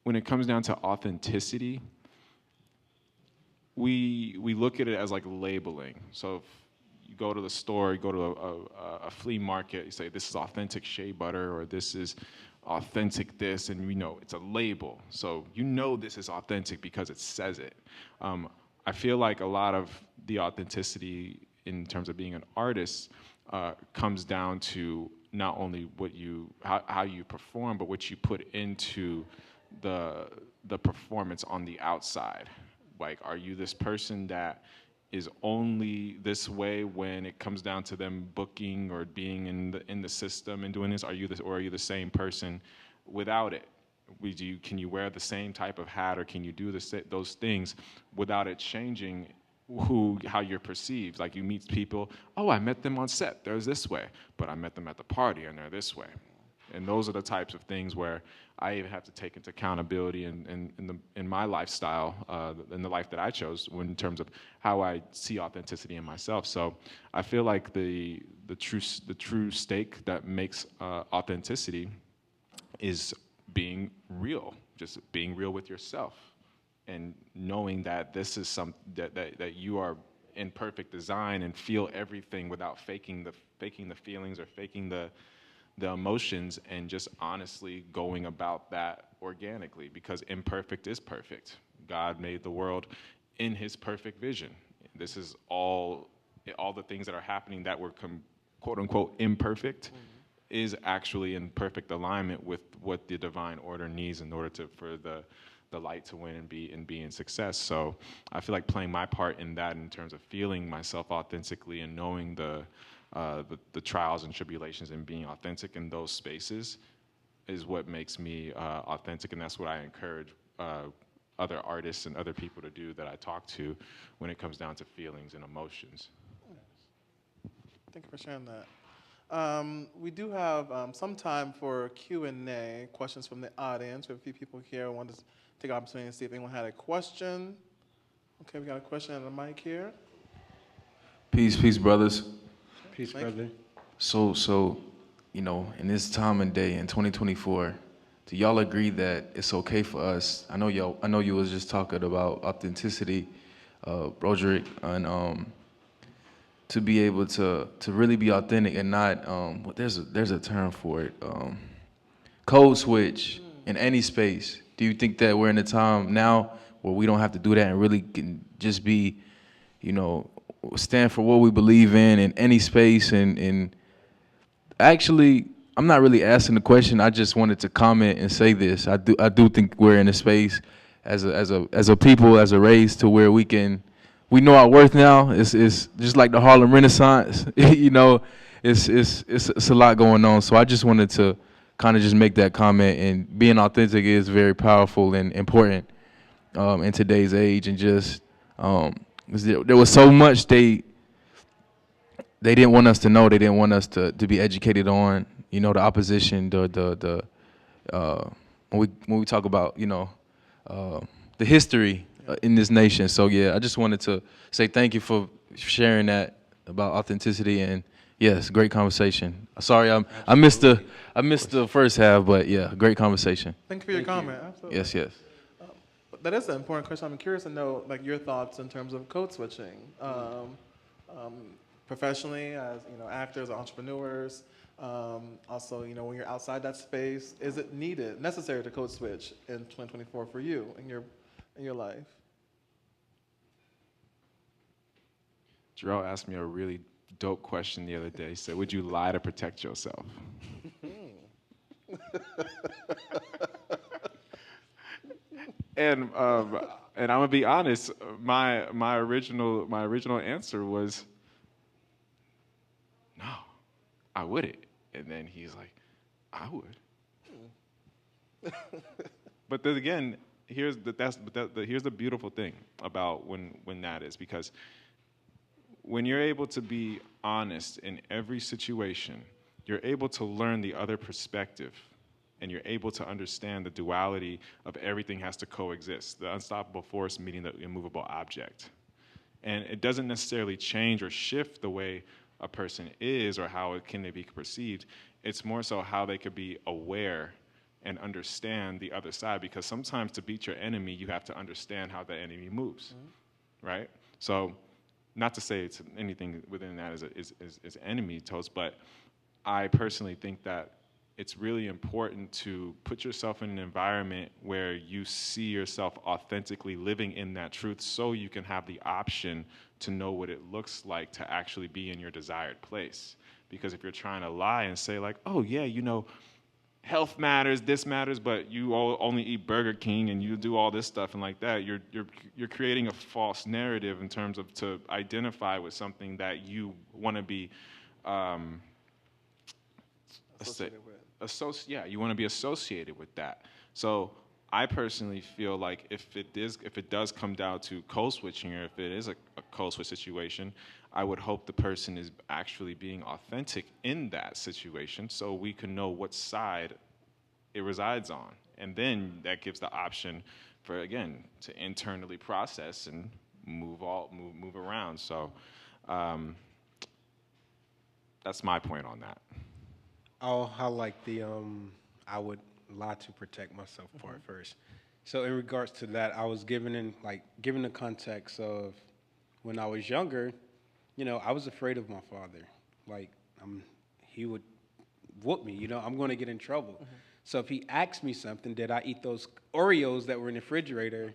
when it comes down to authenticity, we look at it as like labeling. So if you go to the store, you go to a flea market, you say this is authentic shea butter, or this is authentic this, and it's a label. So this is authentic because it says it. I feel like a lot of the authenticity in terms of being an artist comes down to not only how you perform, but what you put into the performance on the outside. Like, are you this person that is only this way when it comes down to them booking or being in the system and doing this? Are you the same person without it? Can you wear the same type of hat, or can you do those things without it changing how you're perceived? Like, you meet people, oh, I met them on set, they're this way, but I met them at the party and they're this way. And those are the types of things where I even have to take into accountability in my lifestyle, in the life that I chose, in terms of how I see authenticity in myself. So I feel like the true stake that makes authenticity is being real, just being real with yourself, and knowing that this is that you are in perfect design and feel everything without faking the feelings or faking the emotions, and just honestly going about that organically, because imperfect is perfect. God made the world in His perfect vision. This is all the things that are happening that were quote unquote imperfect. Mm-hmm. Is actually in perfect alignment with what the divine order needs in order for the light to win and be in success. So I feel like playing my part in that, in terms of feeling myself authentically and knowing the trials and tribulations and being authentic in those spaces, is what makes me authentic, and that's what I encourage other artists and other people to do that I talk to when it comes down to feelings and emotions. Thank you for sharing that. We do have some time for Q&A, questions from the audience. We have a few people here. I wanted to take an opportunity to see if anyone had a question. Okay, we got a question on the mic here. Peace, brothers. Peace, brother. So, in this time and day in 2024, do y'all agree that it's okay for us? I know you was just talking about authenticity, Broderick, and to be able to really be authentic and not there's a term for it, code switch in any space. Do you think that we're in a time now where we don't have to do that and really can just be, you know, stand for what we believe in any space? And actually, I'm not really asking the question. I just wanted to comment and say this. I do think we're in a space as a people, as a race, to where we know our worth now. It's just like the Harlem Renaissance. You know, it's a lot going on. So I just wanted to kind of just make that comment. And being authentic is very powerful and important in today's age. And just 'cause there was so much they didn't want us to know. They didn't want us to be educated on. You know, the opposition, when we talk about, you know, the history in this nation. So yeah, I just wanted to say thank you for sharing that about authenticity. And yes, great conversation. Sorry, I missed the first half, but yeah, great conversation. Thank you for your comment. Absolutely. Yes, yes. That is an important question. I'm curious to know, like, your thoughts in terms of code switching, professionally, as you know, actors, entrepreneurs. Also, you know, when you're outside that space, is it necessary to code switch in 2024 for you in your life? Jarrell asked me a really dope question the other day. He said, "Would you lie to protect yourself?" And I'm gonna be honest. My original answer was, no, I wouldn't. And then he's like, I would. But then again, here's the beautiful thing about when that is, because when you're able to be honest in every situation, you're able to learn the other perspective. And you're able to understand the duality of everything has to coexist, the unstoppable force meeting the immovable object. And it doesn't necessarily change or shift the way a person is or how it can be perceived. It's more so how they could be aware and understand the other side, because sometimes to beat your enemy, you have to understand how the enemy moves, right? So not to say it's anything within that is enemy toast, but I personally think that it's really important to put yourself in an environment where you see yourself authentically living in that truth, so you can have the option to know what it looks like to actually be in your desired place. Because if you're trying to lie and say like, oh yeah, you know, health matters, this matters, but you only eat Burger King and you do all this stuff and like that, you're creating a false narrative in terms of to identify with something that you want to be you want to be associated with that. So I personally feel like if it does come down to code switching, or if it is a code switch situation, I would hope the person is actually being authentic in that situation, so we can know what side it resides on, and then that gives the option for, again, to internally process and move around. So that's my point on that. I'll highlight the I would lie to protect myself part first. So in regards to that, I was given the context of when I was younger, you know, I was afraid of my father. Like he would whoop me, you know, I'm going to get in trouble. So if he asked me something, did I eat those Oreos that were in the refrigerator?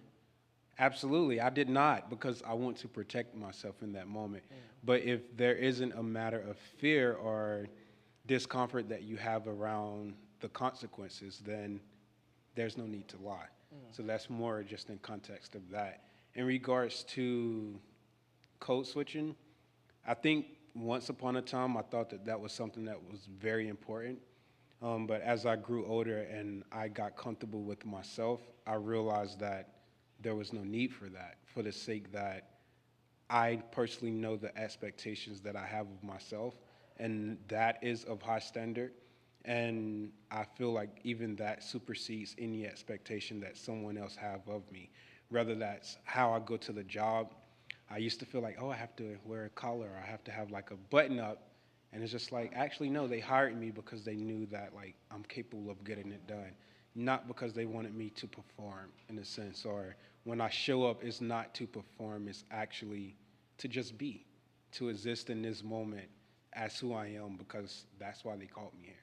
Absolutely, I did not, because I want to protect myself in that moment. But if there isn't a matter of fear or discomfort that you have around the consequences, then there's no need to lie. So that's more just in context of that. In regards to code switching, I think once upon a time I thought that was something that was very important. But as I grew older and I got comfortable with myself, I realized that there was no need for that, for the sake that I personally know the expectations that I have of myself, and that is of high standard. And I feel like even that supersedes any expectation that someone else have of me. Whether that's how I go to the job, I used to feel like, oh, I have to wear a collar, or I have to have like a button up. And it's just like, actually, no, they hired me because they knew that like I'm capable of getting it done. Not because they wanted me to perform, in a sense, or when I show up, it's not to perform, it's actually to just be. to exist in this moment as who I am, because that's why they called me here.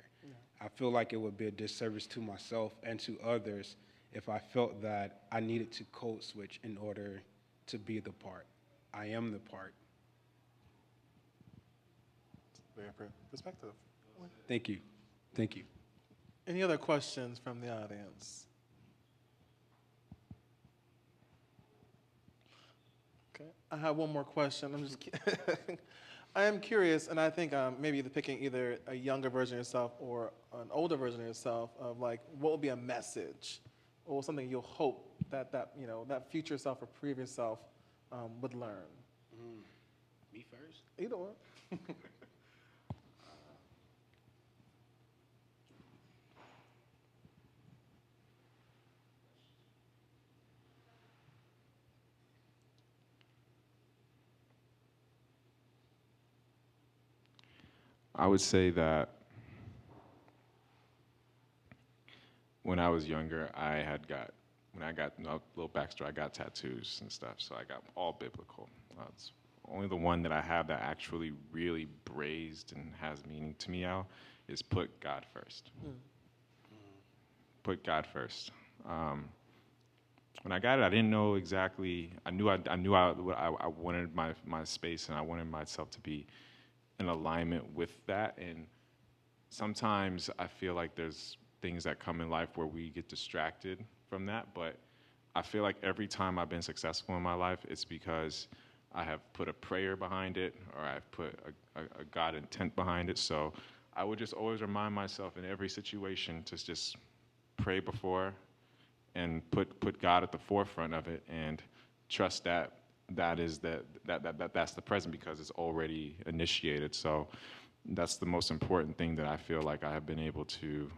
I feel like it would be a disservice to myself and to others if I felt that I needed to code switch in order to be the part. I am the part. Very perspective. Thank you. Thank you. Any other questions from the audience? Okay, I have one more question. I'm just kidding. I am curious, and I think maybe picking either a younger version of yourself or an older version of yourself of like what would be a message or something you'll hope that that future self or previous self would learn. Me first? Either one. I would say that when I was younger, when I got a little backstory, I got tattoos and stuff, so I got all biblical. It's only the one that I have that actually really brazed and has meaning to me now is put God first. Put God first. When I got it, I didn't know exactly. I knew I wanted my space, and I wanted myself to be in alignment with that. And sometimes I feel like there's things that come in life where we get distracted from that. But I feel like every time I've been successful in my life, it's because I have put a prayer behind it, or I've put a God intent behind it. So I would just always remind myself in every situation to just pray before and put God at the forefront of it, and trust that that's the present, because it's already initiated. So that's the most important thing that I feel like I have been able to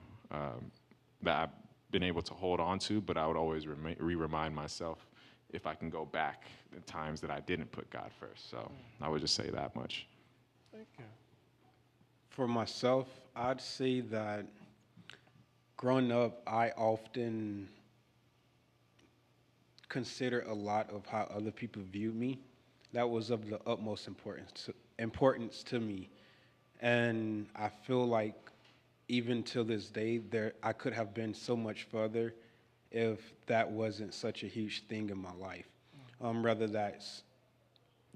hold on to. But I would always remind myself if I can go back the times that I didn't put God first. So I would just say that much. Thank you. For myself, I'd say that growing up, I often consider a lot of how other people view me. That was of the utmost importance to me. And I feel like even till this day, I could have been so much further if that wasn't such a huge thing in my life. Rather that's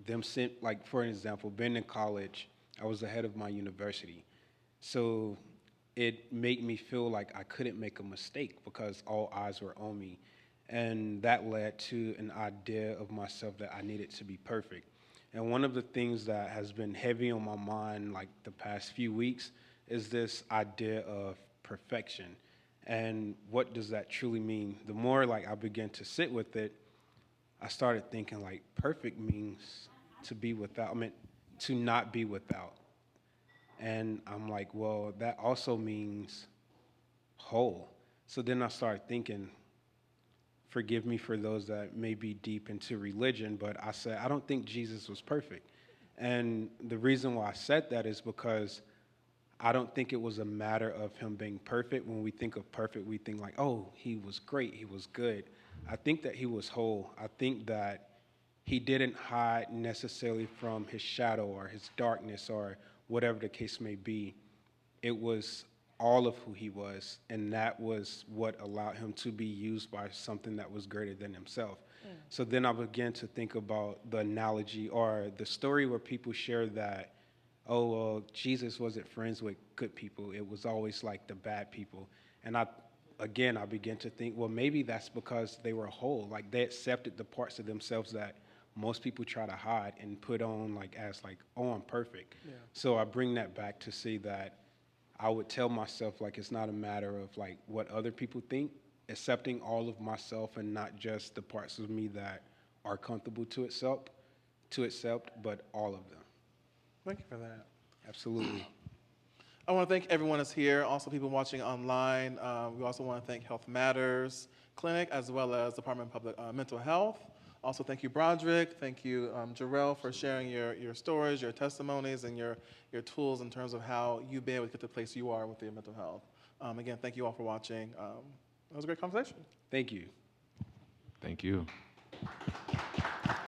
them like, for an example, being in college, I was ahead of my university. So it made me feel like I couldn't make a mistake because all eyes were on me. And that led to an idea of myself that I needed to be perfect. And one of the things that has been heavy on my mind like the past few weeks is this idea of perfection. And what does that truly mean? The more like I began to sit with it, I started thinking like perfect means to be without, to not be without. And I'm like, well, that also means whole. So then I started thinking, forgive me for those that may be deep into religion, but I said, I don't think Jesus was perfect. And the reason why I said that is because I don't think it was a matter of him being perfect. When we think of perfect, we think like, oh, he was great, he was good. I think that he was whole. I think that he didn't hide necessarily from his shadow or his darkness or whatever the case may be. It was all of who he was, and that was what allowed him to be used by something that was greater than himself. So then I began to think about the analogy or the story where people share that, oh, well, Jesus wasn't friends with good people. It was always like the bad people. And I began to think, well, maybe that's because they were whole. Like they accepted the parts of themselves that most people try to hide and put on like as like, oh, I'm perfect. Yeah. So I bring that back to see that I would tell myself like it's not a matter of like what other people think, accepting all of myself and not just the parts of me that are comfortable to accept, but all of them. Thank you for that. Absolutely. I want to thank everyone that's here, also people watching online. We also want to thank Health Matters Clinic as well as Department of Public Mental Health. Also, thank you, Broderick. Thank you, Jarrell, for sharing your stories, your testimonies, and your tools in terms of how you've been able to get to the place you are with your mental health. Again, thank you all for watching. It was a great conversation. Thank you. Thank you.